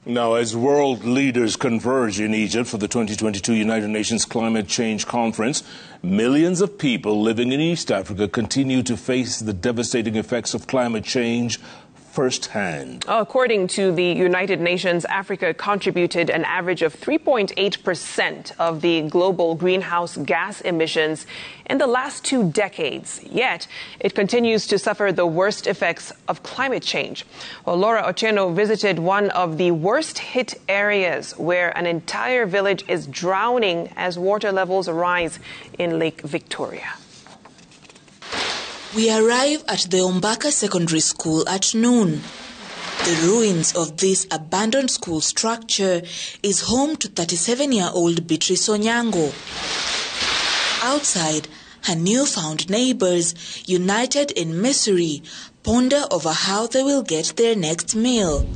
Now, as world leaders converge in Egypt for the 2022 United Nations Climate Change Conference, millions of people living in East Africa continue to face the devastating effects of climate change firsthand. According to the United Nations, Africa contributed an average of 3.8% of the global greenhouse gas emissions in the last 2 decades. Yet, it continues to suffer the worst effects of climate change. Well, Laura Otieno visited one of the worst hit areas where an entire village is drowning as water levels rise in Lake Victoria. We arrive at the Ombaka Secondary School at noon. The ruins of this abandoned school structure is home to 37-year-old Beatrice Onyango. Outside, her newfound neighbors, united in misery, ponder over how they will get their next meal.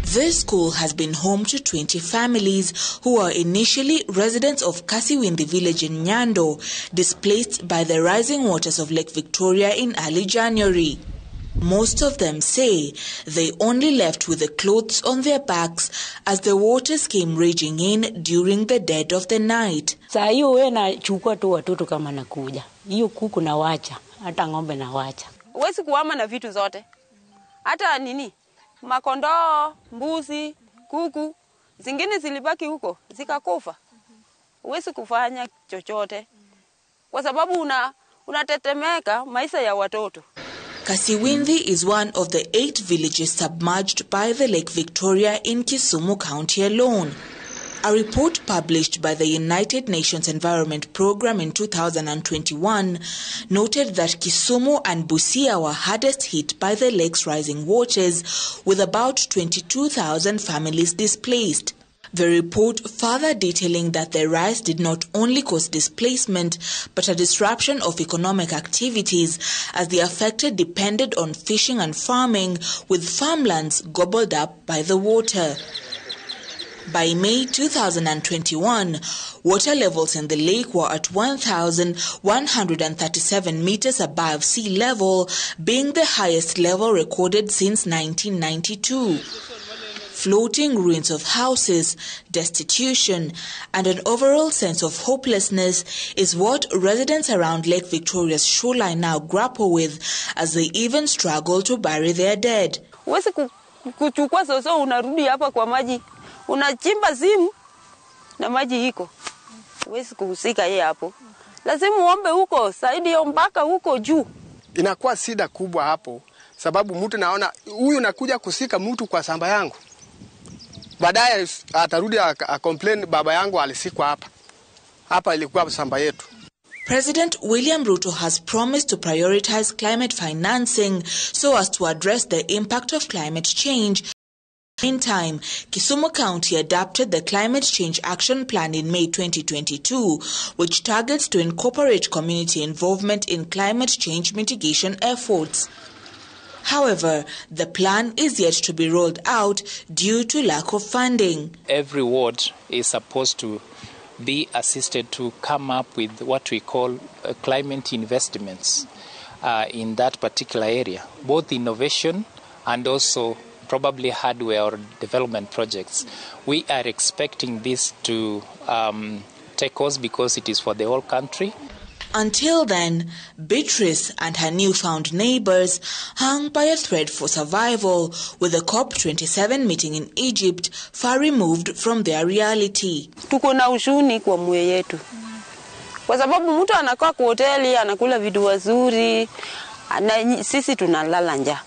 This school has been home to 20 families who are initially residents of Kasiwindi village in Nyando, displaced by the rising waters of Lake Victoria in early January. Most of them say they only left with the clothes on their backs as the waters came raging in during the dead of the night. Saa hiyo wewe nachukua tu watoto kama nakuja. Hiyo kuku na wacha, hata ng'ombe na wacha. Huwezi kuhama na vitu zote. Hata nini? Makondoo, mbuzi, kuku, zingine zilibaki huko, zikakufa. Huwezi kufanya chochote kwa sababu unatetemeka maisha ya watoto. Kasiwindi is one of the 8 villages submerged by the Lake Victoria in Kisumu County alone. A report published by the United Nations Environment Programme in 2021 noted that Kisumu and Busia were hardest hit by the lake's rising waters, with about 22,000 families displaced. The report further detailing that the rise did not only cause displacement, but a disruption of economic activities as the affected depended on fishing and farming, with farmlands gobbled up by the water. By May 2021, water levels in the lake were at 1,137 meters above sea level, being the highest level recorded since 1992. Floating ruins of houses, destitution, and an overall sense of hopelessness is what residents around Lake Victoria's shoreline now grapple with as they even struggle to bury their dead. Huwezi kuchukua soso unarudi hapa kwa maji. Unachimba simu na maji iko. Huwezi kuhusika yeye hapo. Lazima uombe huko, saidi mpaka huko juu. Inakuwa shida kubwa hapo sababu mtu naona huyu nakuja kusika mtu kwa shamba yangu. Baadaye atarudi complain baba yangu alisikwa hapa. Hapa ilikuwa shamba yetu. President William Ruto has promised to prioritize climate financing so as to address the impact of climate change. Meantime, Kisumu County adopted the Climate Change Action Plan in May 2022, which targets to incorporate community involvement in climate change mitigation efforts. However, the plan is yet to be rolled out due to lack of funding. Every ward is supposed to be assisted to come up with what we call climate investments in that particular area, both innovation and also probably hardware or development projects. We are expecting this to take course because it is for the whole country. Until then, Beatrice and her newfound neighbors hung by a thread for survival, with the COP27 meeting in Egypt far removed from their reality. Tuko na ushuni kwa mwe yetu. Kwa sababu mtu anakaa kwa hoteli, anakula vitu wazuri, na sisi tunalala njaa.